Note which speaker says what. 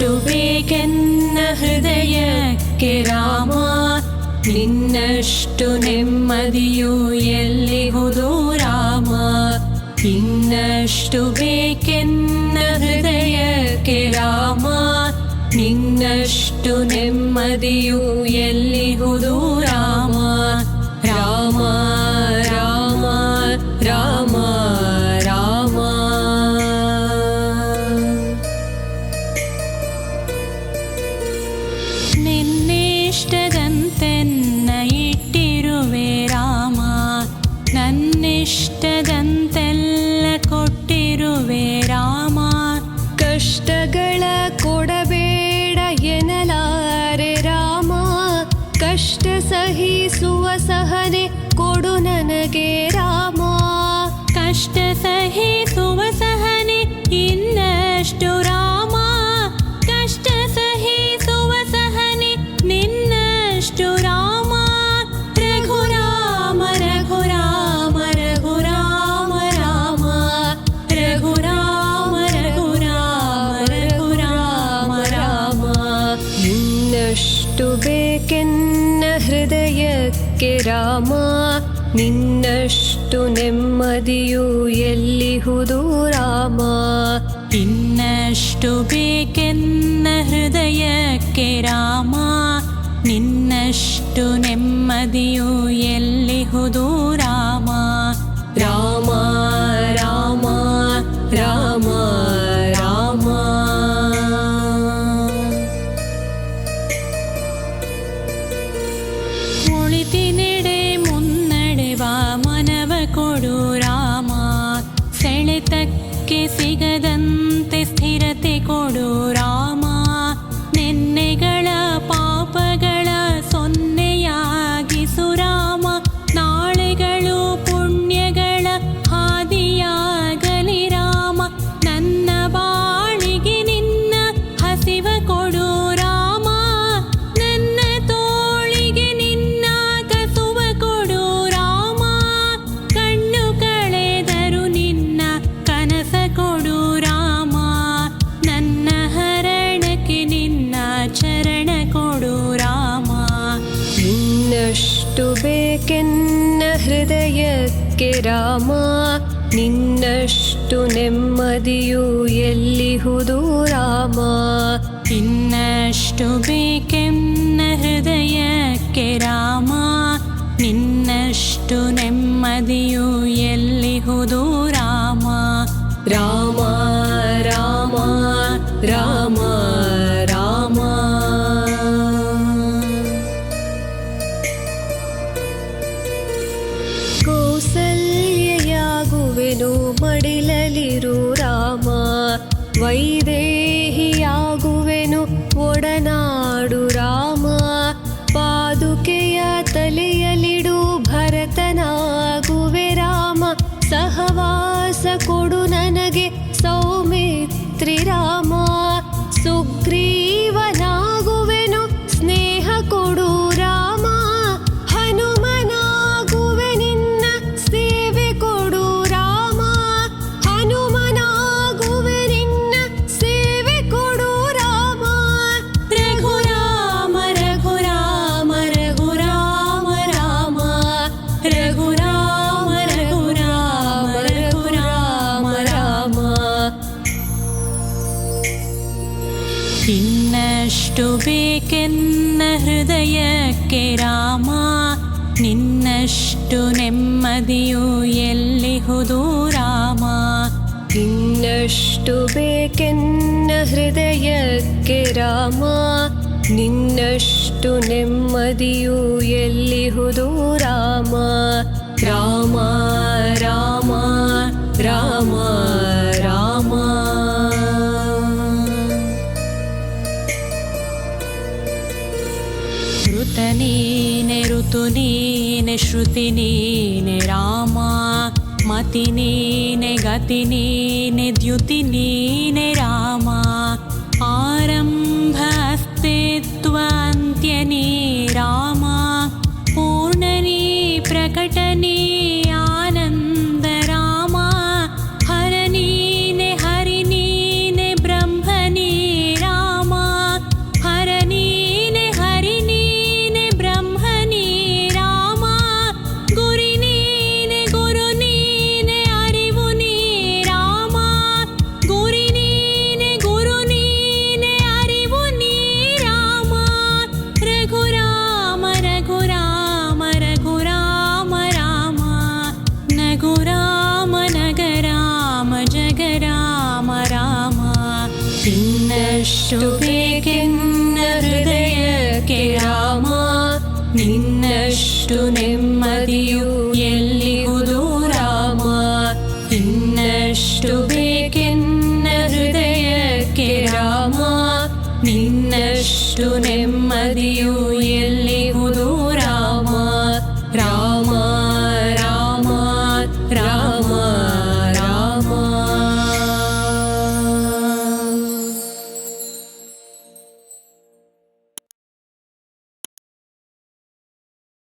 Speaker 1: ಇನ್ನಷ್ಟು ಬೇಕೆನ್ನ ಹೃದಯಕ್ಕೆ ರಾಮ, ನಿನ್ನಷ್ಟು ನೆಮ್ಮದಿಯು ಎಲ್ಲಿಹುದು ರಾಮ. ಇನ್ನಷ್ಟು ಬೇಕೆನ್ನ ಹೃದಯಕ್ಕೆ ರಾಮ, ನಿನ್ನಷ್ಟು ನೆಮ್ಮದಿಯು ಎಲ್ಲಿಹುದು ರಾಮ. ರಾಮ ರಾಮ ರಾಮ ರಾಮ. ನಿನ್ನಿಷ್ಟದಂತೆನ್ನ ಇಟ್ಟಿರುವೆ ರಾಮ, ನನ್ನಿಷ್ಟದಂತೆಲ್ಲ ಕೊಟ್ಟಿರುವೆ ರಾಮ.
Speaker 2: ಕಷ್ಟಗಳ ಕೊಡಬೇಡ ಎನ್ನಲಾರೆ ರಾಮ, ಕಷ್ಟ ಸಹಿಸುವ ಸಹನೆ ಕೊಡು ನನಗೆ ರಾಮ.
Speaker 1: ಕಷ್ಟ ಸಹಿಸುವ ಸಹನೆ ಇನ್ನಷ್ಟು ರಾಮ, ಕಷ್ಟ ಸಹಿಸುವ ಸಹನೆ ನಿನ್ನಷ್ಟು ರಾಮ. ರಘುರಾಮ ರಘುರಾಮ ರಘುರಾಮ ರಾಮ, ರಘುರಾಮ ರಘುರಾಮ ರಘುರಾಮ ರಾಮ.
Speaker 2: ನಿನ್ನಷ್ಟು ಬೇಕೆನ್ನ ಹೃದಯಕ್ಕೆ ರಾಮ, ನಿನ್ನಷ್ಟು ನೆಮ್ಮದಿಯು ಎಲ್ಲಿಹುದು ರಾಮ.
Speaker 1: ಇನ್ನಷ್ಟು ಬೇಕೆನ್ನ ಹೃದಯಕ್ಕೆ ರಾಮ, ನಿನ್ನಷ್ಟು ನೆಮ್ಮದಿಯು ಎಲ್ಲಿಹುದು ರಾಮ.
Speaker 2: ರಾಮ ರಾಮ ರಾಮ ರಾಮ.
Speaker 1: ಒಳಿತಿನೆಡೆ ಮುನ್ನಡೆವ ಮನವ ಕೊಡು ರಾಮ, ಸೆಳೆತಕ್ಕೆ ಸಿಗದಂತೆ ಸ್ಥಿರತೆ ಕೊಡು ರಾಮ. ನೆನ್ನೆಗಳ ಪಾಪಗಳ ಸೊನ್ನೆಯಾಗಿಸು ರಾಮ, ನಾಳೆಗಳು ಪುಣ್ಯಗಳ ಹಾದಿಯಾಗಲಿ ರಾಮ. ನನ್ನ ಬಾಳಿಗೆ ನಿನ್ನ ಹಸಿವ ಕೊಡು ರಾಮ, ನನ್ನ ತೋಳಿಗೆ ನಿನ್ನ ಕಸುವ ಕೊಡು ರಾಮ. ಕಣ್ಣು ಕಳೆದರು ನಿನ್ನ ಕನಸ ಕೊಡು ರಾಮ, ನನ್ನ ಹರಣಕ್ಕೆ ನಿನ್ನ ಚರಣ ಕೊಡು ರಾಮ.
Speaker 2: ನಿನ್ನಷ್ಟು ಬೇಕೆನ್ನ ಹೃದಯಕ್ಕೆ ರಾಮ, ನಿನ್ನಷ್ಟು ನೆಮ್ಮದಿಯು ಎಲ್ಲಿಹುದು ರಾಮ.
Speaker 1: ಇನ್ನಷ್ಟು ಬೇಕೆನ್ನ ಹೃದಯಕ್ಕೆ ರಾಮ, ನಿನ್ನಷ್ಟು ನೆಮ್ಮದಿಯು ಎಲ್ಲಿಹುದು ರಾಮ.
Speaker 2: ರಾಮ ರಾಮ ರಾಮ ರಾಮ. ಕೌಸಲ್ಯೆಯಾಗುವೆನು ಮಡಿಲಲಿರು ರಾಮ, ವೈದೇಹಿಯಾಗುವೆನು ಒಡನಾಡು ರಾಮ. ಪಾದುಕೆಯ ತಲೆಯಲಿಡು ಭರತನಾಗುವೆ ರಾಮ, ಸಹವಾಸ ಕೊಡು ನನಗೆ ಸೌಮಿತ್ರಿ ರಾಮ. ಸುಗ್ರೀವನಾಗುವೆನು ಸ್ನೇಹ ಕೊಡು ರಾಮ, ಹನುಮನಾಗುವೆ ನಿನ್ನ ಸೇವೆ ಕೊಡು ರಾಮ. ಹನುಮನಾಗುವೆ ನಿನ್ನ ಸೇವೆ ಕೊಡು ರಾಮ.
Speaker 1: ರಘುರಾಮ ರಘುರಾಮ ರಘುರಾಮ ರಾಮ, ರಘುರಾಮ ರಘುರಾಮ ರಘುರಾಮ ರಾಮ. ಇನ್ನಷ್ಟು ಬೇಕೆನ್ನ ಹೃದಯಕ್ಕೆ ರಾಮ, ನಿನ್ನಷ್ಟು ನೆಮ್ಮದಿಯು ಎಲ್ಲಿಹುದು ರಾಮ.
Speaker 2: ಇನ್ನಷ್ಟು ಬೇಕೆನ್ನ ಹೃದಯಕ್ಕೆ ರಾಮ, ನಿನ್ನಷ್ಟು ನೆಮ್ಮದಿಯು ಎಲ್ಲಿಹುದು ರಾಮ. ರಾಮ ರಾಮ ರಾಮ ರಾಮ.
Speaker 1: ಋತ ನೀನೆ ಋತು ನೀನೆ ಶ್ರುತಿ ನೀನೆ ರಾಮ, ಮತಿ ನೀನೆ ಗತಿ ನೀನೆ ದ್ಯುತಿ ನೀನೆ ರಾಮ. ಆರಂಭ ಅಸ್ತಿತ್ವ ಅಂತ್ಯ ನೀ ರಾಮ, ಪೂರ್ಣ ನೀ ಪ್ರಕಟ ನೀ ಆನಂದ ರಾಮ. ಹರ ನೀನೆ ಹರಿ ನೀನೆ ಬ್ರಹ್ಮ ನೀ ರಾಮ, ಬೇಕೆನ್ನ ಹೃದಯಕ್ಕೆ ರಾಮ ನಿನ್ನಷ್ಟು ನೆಮ್ಮದಿಯು ಎಲ್ಲಿಹುದು ರಾಮ ಇನ್ನಷ್ಟು ಬೇಕೆನ್ನ ಹೃದಯಕ್ಕೆ ರಾಮ ನಿನ್ನಷ್ಟು ನೆಮ್ಮದಿಯು